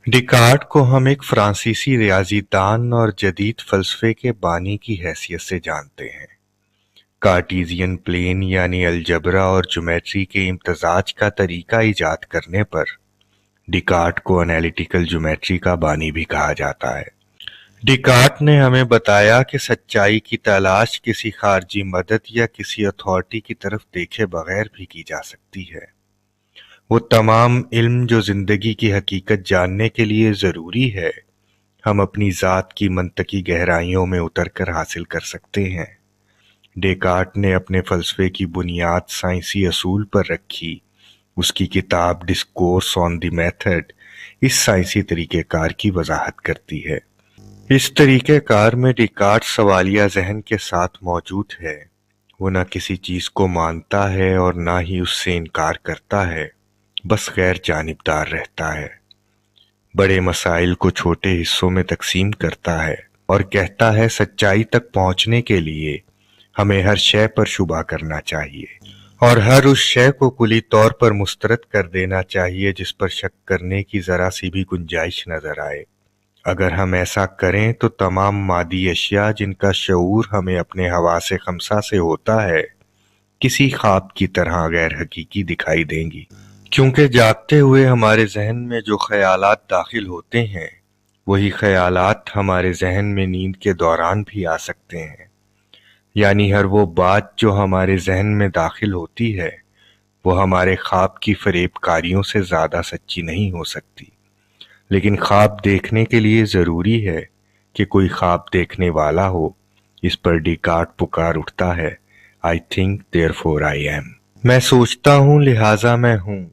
Descartes को हम एक फ्रांसीसी रियाजीदान और जदीद फलसफे के बानी की हैसियत से जानते हैं। कार्टीजियन प्लेन यानी अलजबरा और ज्योमेट्री के इम्तजाज का तरीका ईजाद करने पर डिकार्ट को एनालिटिकल ज्योमेट्री का बानी भी कहा जाता है। डिकार्ट ने हमें बताया कि सच्चाई की तलाश किसी खारजी मदद या किसी अथॉरिटी की तरफ देखे बगैर भी की जा सकती है। वो तमाम इल्म जो जिंदगी की हकीकत जानने के लिए ज़रूरी है, हम अपनी ज़ात की मंतकी गहराइयों में उतर कर हासिल कर सकते हैं। डेकार्ट ने अपने फ़लसफ़े की बुनियाद साइंसी असूल पर रखी। उसकी किताब डिस्कोर्स ऑन द मेथड इस साइंसी तरीक़ेकार की वजाहत करती है। इस तरीक़ेकार में डेकार्ट सवालिया जहन के साथ मौजूद है। वो न किसी चीज़ को मानता है और ना ही उससे इनकार करता है, बस गैर जानिबदार रहता है। बड़े मसाइल को छोटे हिस्सों में तकसीम करता है और कहता है सच्चाई तक पहुंचने के लिए हमें हर शय पर शुबा करना चाहिए और हर उस शय को कुली तौर पर मुस्तरद कर देना चाहिए जिस पर शक करने की ज़रा सी भी गुंजाइश नज़र आए। अगर हम ऐसा करें तो तमाम मादी अशिया जिनका शऊर हमें अपने हवासे खमसा से होता है, किसी ख्वाब की तरह गैर हकीकी दिखाई देंगी, क्योंकि जागते हुए हमारे जहन में जो ख्यालात दाखिल होते हैं वही ख्यालात हमारे जहन में नींद के दौरान भी आ सकते हैं। यानी हर वो बात जो हमारे जहन में दाखिल होती है वो हमारे ख्वाब की फरेबकारियों से ज़्यादा सच्ची नहीं हो सकती। लेकिन ख्वाब देखने के लिए ज़रूरी है कि कोई ख्वाब देखने वाला हो। इस पर डेकार्ट पुकार उठता है, I think therefore I am. मैं सोचता हूँ लिहाजा मैं हूँ।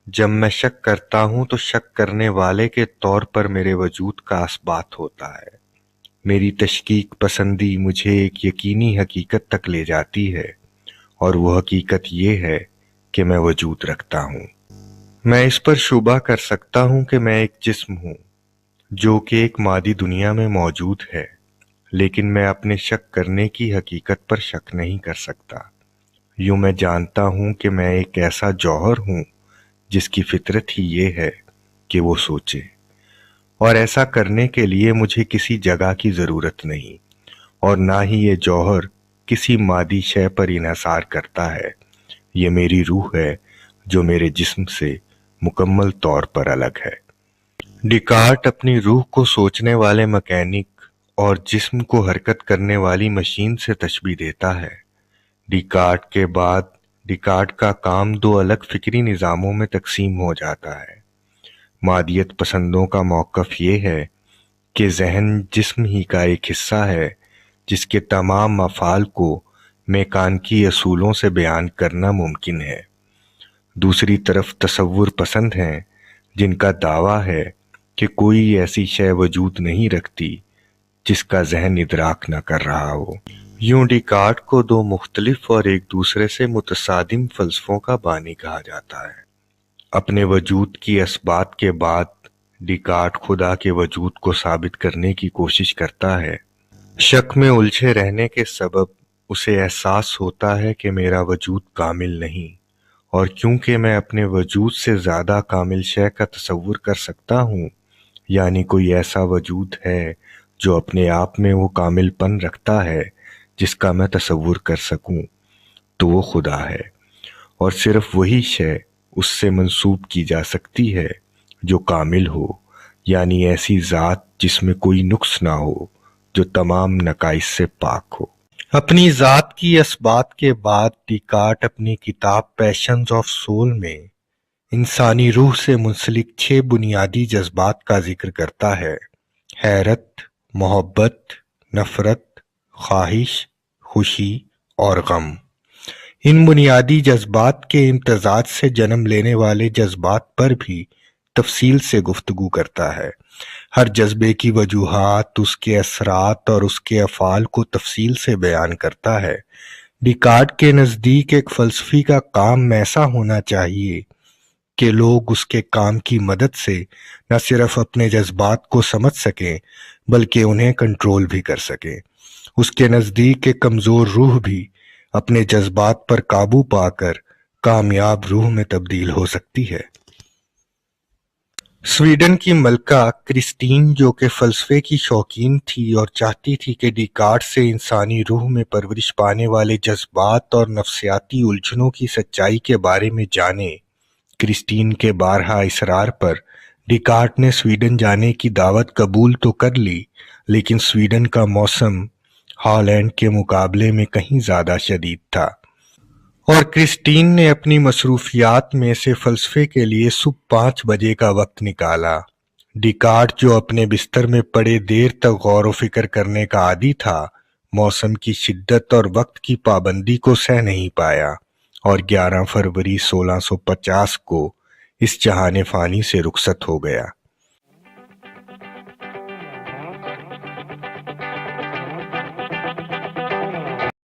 जब मैं शक करता हूँ तो शक करने वाले के तौर पर मेरे वजूद का असबात होता है। मेरी तशकीक पसंदी मुझे एक यकीनी हकीकत तक ले जाती है और वो हकीकत ये है कि मैं वजूद रखता हूँ। मैं इस पर शुबा कर सकता हूँ कि मैं एक जिस्म हूँ जो कि एक मादी दुनिया में मौजूद है, लेकिन मैं अपने शक करने की हकीकत पर शक नहीं कर सकता। यूँ मैं जानता हूँ कि मैं एक ऐसा जौहर हूँ जिसकी फितरत ही ये है कि वो सोचे, और ऐसा करने के लिए मुझे किसी जगह की ज़रूरत नहीं और ना ही ये जौहर किसी मादी शय पर इन्हसार करता है। ये मेरी रूह है जो मेरे जिस्म से मुकम्मल तौर पर अलग है। डिकार्ट अपनी रूह को सोचने वाले मैकेनिक और जिस्म को हरकत करने वाली मशीन से तशबीह देता है। डिकार्ट के बाद डिकार्ट का काम दो अलग फिक्री निज़ामों में तकसीम हो जाता है। मादियत पसंदों का मौक़िफ़ ये है कि ज़हन जिस्म ही का एक हिस्सा है जिसके तमाम अफ़आल को मेकानिकी असूलों से बयान करना मुमकिन है। दूसरी तरफ तसव्वुर पसंद हैं जिनका दावा है कि कोई ऐसी शय वजूद नहीं रखती जिसका ज़हन इदराक न कर रहा हो। यूं डिकार्ट को दो मुख्तलिफ और एक दूसरे से मुतसादिम फ़लसफ़ों का बानी कहा जाता है। अपने वजूद की असबात के बाद डिकार्ट खुदा के वजूद को साबित करने की कोशिश करता है। शक में उलझे रहने के सबब उसे एहसास होता है कि मेरा वजूद कामिल नहीं, और क्योंकि मैं अपने वजूद से ज़्यादा कामिल शय का तसव्वुर कर सकता हूँ, यानी कोई ऐसा वजूद है जो अपने आप में वो कामिलपन रखता है जिसका मैं तसव्वुर कर सकूँ, तो वो खुदा है। और सिर्फ वही शय उससे मंसूब की जा सकती है जो कामिल हो, यानी ऐसी ज़ात जिसमें कोई नुक्स ना हो, जो तमाम नकाइस से पाक हो। अपनी ज़ात की इस बात के बाद डिकार्ट अपनी किताब पैशंस ऑफ सोल में इंसानी रूह से मुंसलिक 6 बुनियादी जज्बात का जिक्र करता है: हैरत, मोहब्बत, नफ़रत, ख्वाहिश, खुशी और गम। इन बुनियादी जज्बात के इम्तजाज से जन्म लेने वाले जज्बात पर भी तफसील से गुफ्तगू करता है। हर जज्बे की वजूहात, उसके असरात और उसके अफ़आल को तफसील से बयान करता है। डिकार्ट के नज़दीक एक फ़लसफ़ी का काम ऐसा होना चाहिए कि लोग उसके काम की मदद से न सिर्फ अपने जज्बात को समझ सकें बल्कि उन्हें कंट्रोल भी कर सकें। उसके नज़दीक एक कमज़ोर रूह भी अपने जज्बात पर काबू पाकर कामयाब रूह में तब्दील हो सकती है। स्वीडन की मलका क्रिस्टीन, जो कि फलसफे की शौकीन थी और चाहती थी कि डिकार्ट से इंसानी रूह में परवरिश पाने वाले जज्बात और नफ्सियाती उलझनों की सच्चाई के बारे में जाने, क्रिस्टीन के बारहा इसरार पर डिकार्ट ने स्वीडन जाने की दावत कबूल तो कर ली, लेकिन स्वीडन का मौसम हॉलैंड के मुकाबले में कहीं ज़्यादा शदीद था, और क्रिस्टीन ने अपनी मसरूफियात में से फलसफे के लिए सुबह 5 बजे का वक्त निकाला। डिकार्ट, जो अपने बिस्तर में पड़े देर तक गौर व फिक्र करने का आदी था, मौसम की शिद्दत और वक्त की पाबंदी को सह नहीं पाया और 11 फरवरी 1650 को इस जहान फ़ानी से रुखसत हो गया।